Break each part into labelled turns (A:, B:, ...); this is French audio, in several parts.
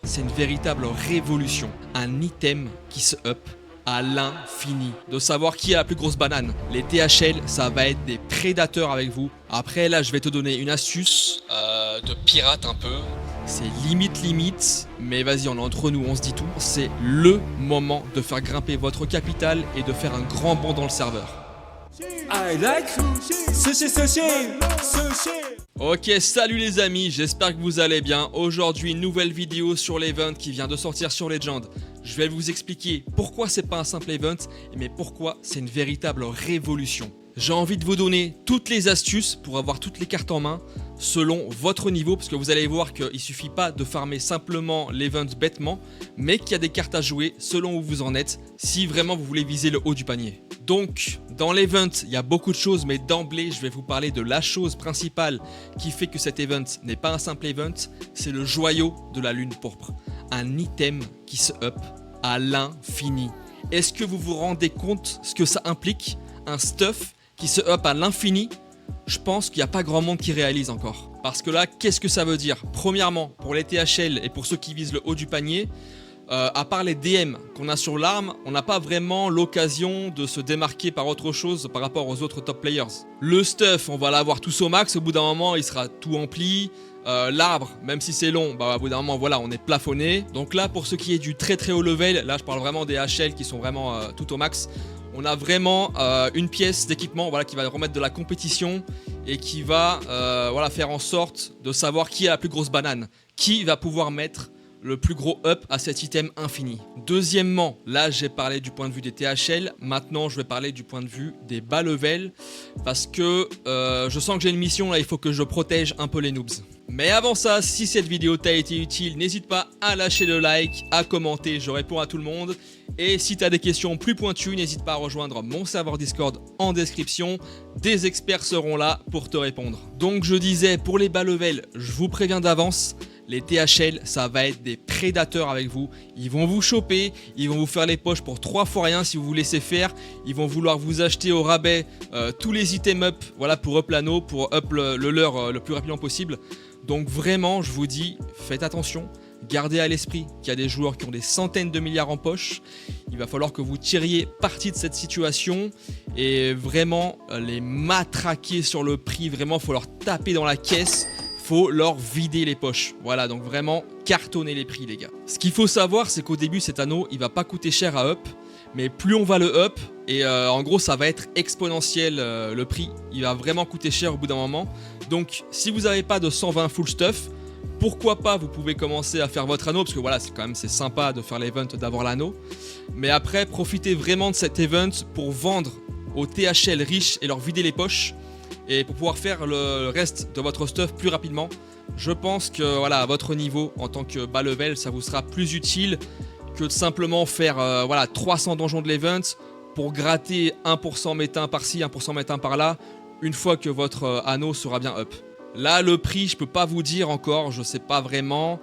A: c'est une véritable révolution. Un item qui se up à l'infini. De savoir qui a la plus grosse banane. Les THL, ça va être des prédateurs avec vous. Après, là, je vais te donner une astuce de pirate un peu. C'est limite, mais vas-y, on est entre nous, on se dit tout. C'est le moment de faire grimper votre capital et de faire un grand bond dans le serveur.
B: I like sushi.
A: Ok, salut les amis, j'espère que vous allez bien. Aujourd'hui, une nouvelle vidéo sur l'event qui vient de sortir sur Legend. Je vais vous expliquer pourquoi c'est pas un simple event, mais pourquoi c'est une véritable révolution. J'ai envie de vous donner toutes les astuces pour avoir toutes les cartes en main selon votre niveau, parce que vous allez voir qu'il ne suffit pas de farmer simplement l'event bêtement, mais qu'il y a des cartes à jouer selon où vous en êtes, si vraiment vous voulez viser le haut du panier. Donc, dans l'event, il y a beaucoup de choses, mais d'emblée, je vais vous parler de la chose principale qui fait que cet event n'est pas un simple event, c'est le joyau de la lune pourpre. Un item qui se up à l'infini. Est-ce que vous vous rendez compte ce que ça implique? Un stuff qui se up à l'infini? Je pense qu'il n'y a pas grand monde qui réalise encore. Parce que là, qu'est-ce que ça veut dire? Premièrement, pour les THL et pour ceux qui visent le haut du panier, à part les DM qu'on a sur l'arme, on n'a pas vraiment l'occasion de se démarquer par autre chose par rapport aux autres top players. Le stuff, on va l'avoir tous au max, au bout d'un moment, il sera tout empli. L'arbre, même si c'est long, bah, au bout d'un moment, voilà, on est plafonné. Donc là, pour ce qui est du très haut level, là, je parle vraiment des HL qui sont vraiment tout au max. On a vraiment une pièce d'équipement, voilà, qui va remettre de la compétition et qui va voilà, faire en sorte de savoir qui a la plus grosse banane, qui va pouvoir mettre le plus gros up à cet item infini. Deuxièmement, là j'ai parlé du point de vue des THL, maintenant je vais parler du point de vue des bas level, parce que je sens que j'ai une mission là, il faut que je protège un peu les noobs. Mais avant ça, si cette vidéo t'a été utile, n'hésite pas à lâcher le like, à commenter, je réponds à tout le monde. Et si tu as des questions plus pointues, n'hésite pas à rejoindre mon serveur Discord en description. Des experts seront là pour te répondre. Donc je disais, pour les bas level, je vous préviens d'avance, les THL, ça va être des prédateurs avec vous. Ils vont vous choper, ils vont vous faire les poches pour 3 fois rien si vous vous laissez faire. Ils vont vouloir vous acheter au rabais tous les items up, voilà, pour up l'anneau, pour up le leur le plus rapidement possible. Donc vraiment, je vous dis, faites attention. Gardez à l'esprit qu'il y a des joueurs qui ont des centaines de milliards en poche. Il va falloir que vous tiriez parti de cette situation et vraiment les matraquer sur le prix. Vraiment, il faut leur taper dans la caisse. Faut leur vider les poches. Voilà, donc vraiment cartonner les prix, les gars. Ce qu'il faut savoir, c'est qu'au début, cet anneau, il va pas coûter cher à up. Mais plus on va le up, et en gros, ça va être exponentiel le prix. Il va vraiment coûter cher au bout d'un moment. Donc, si vous n'avez pas de 120 full stuff, pourquoi pas, vous pouvez commencer à faire votre anneau, parce que voilà, c'est sympa de faire l'event, d'avoir l'anneau. Mais après, profitez vraiment de cet event pour vendre aux THL riches et leur vider les poches. Et pour pouvoir faire le reste de votre stuff plus rapidement. Je pense que voilà, à votre niveau, en tant que bas level, ça vous sera plus utile que de simplement faire voilà, 300 donjons de l'event pour gratter 1% métain par-ci, 1% métain par-là, une fois que votre anneau sera bien up. Là, le prix, je peux pas vous dire encore, je sais pas vraiment,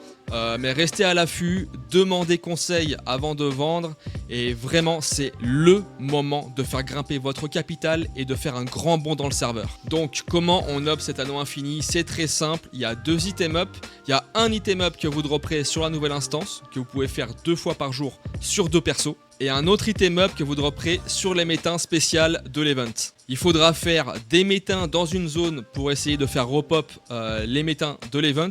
A: mais restez à l'affût, demandez conseil avant de vendre, et vraiment, c'est le moment de faire grimper votre capital et de faire un grand bond dans le serveur. Donc, comment on up cet anneau infini? C'est très simple, il y a 2 items up, il y a un item up que vous dropperez sur la nouvelle instance, que vous pouvez faire 2 fois par jour sur 2 persos, et un autre item up que vous dropperez sur les métins spéciales de l'event. Il faudra faire des métins dans une zone pour essayer de faire repop les métins de l'event.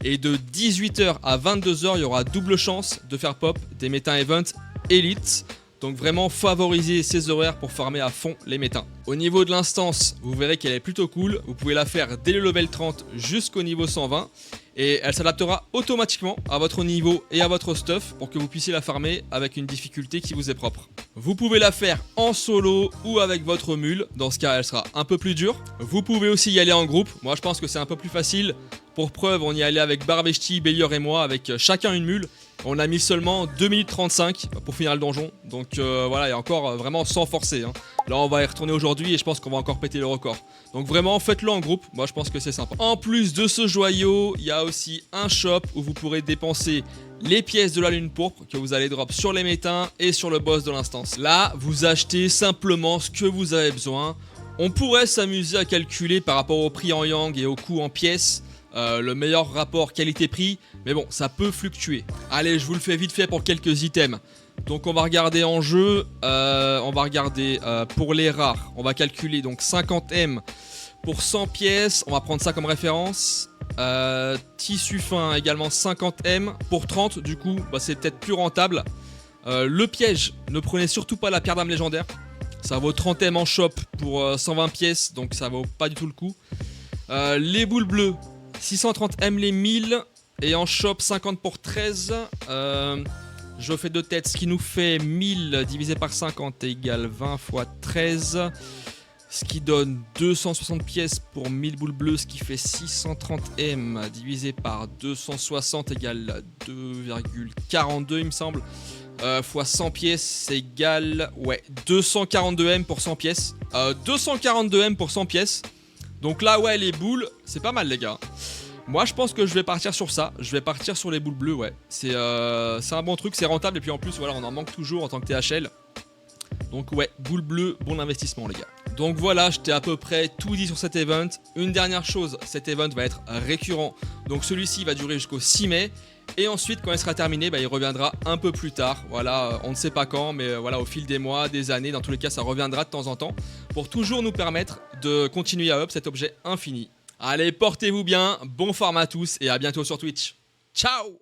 A: Et de 18h à 22h, il y aura double chance de faire pop des métins event élite. Donc vraiment favoriser ces horaires pour farmer à fond les métins. Au niveau de l'instance, vous verrez qu'elle est plutôt cool. Vous pouvez la faire dès le level 30 jusqu'au niveau 120. Et elle s'adaptera automatiquement à votre niveau et à votre stuff pour que vous puissiez la farmer avec une difficulté qui vous est propre. Vous pouvez la faire en solo ou avec votre mule, dans ce cas elle sera un peu plus dure. Vous pouvez aussi y aller en groupe, moi je pense que c'est un peu plus facile. Pour preuve, on y allait avec Barbechti, Bellior et moi, avec chacun une mule. On a mis seulement 2 minutes 35 pour finir le donjon, donc voilà, il y a encore vraiment sans forcer. Hein. Là on va y retourner aujourd'hui et je pense qu'on va encore péter le record. Donc vraiment faites-le en groupe, moi je pense que c'est sympa. En plus de ce joyau, il y a aussi un shop où vous pourrez dépenser les pièces de la lune pourpre que vous allez drop sur les métins et sur le boss de l'instance. Là, vous achetez simplement ce que vous avez besoin. On pourrait s'amuser à calculer par rapport au prix en yang et au coût en pièces le meilleur rapport qualité-prix, mais bon, ça peut fluctuer. Allez, je vous le fais vite fait pour quelques items. Donc on va regarder en jeu, on va regarder pour les rares, on va calculer donc 50 M pour 100 pièces, on va prendre ça comme référence. Tissu fin également 50 M pour 30, du coup bah, c'est peut-être plus rentable. Le piège, ne prenez surtout pas la pierre d'âme légendaire. Ça vaut 30 M en shop pour 120 pièces, donc ça vaut pas du tout le coup. Les boules bleues, 630 M les 1000 et en shop 50 pour 13. Je fais de tête, ce qui nous fait 1000 divisé par 50 égale 20 fois 13. Ce qui donne 260 pièces pour 1000 boules bleues, ce qui fait 630 M divisé par 260 égale 2,42 il me semble. Fois 100 pièces égale 242 M pour 100 pièces. 242 M pour 100 pièces. Donc là ouais les boules, c'est pas mal les gars. Moi je pense que je vais partir sur ça. Je vais partir sur les boules bleues, ouais. C'est un bon truc, c'est rentable et puis en plus voilà on en manque toujours en tant que THL. Donc ouais, boules bleues, bon investissement les gars. Donc voilà, je t'ai à peu près tout dit sur cet event. Une dernière chose, cet event va être récurrent. Donc celui-ci va durer jusqu'au 6 mai. Et ensuite, quand il sera terminé, bah, il reviendra un peu plus tard. Voilà, on ne sait pas quand, mais voilà, au fil des mois, des années, dans tous les cas, ça reviendra de temps en temps. Pour toujours nous permettre de continuer à up cet objet infini. Allez, portez-vous bien, bon farm à tous et à bientôt sur Twitch. Ciao!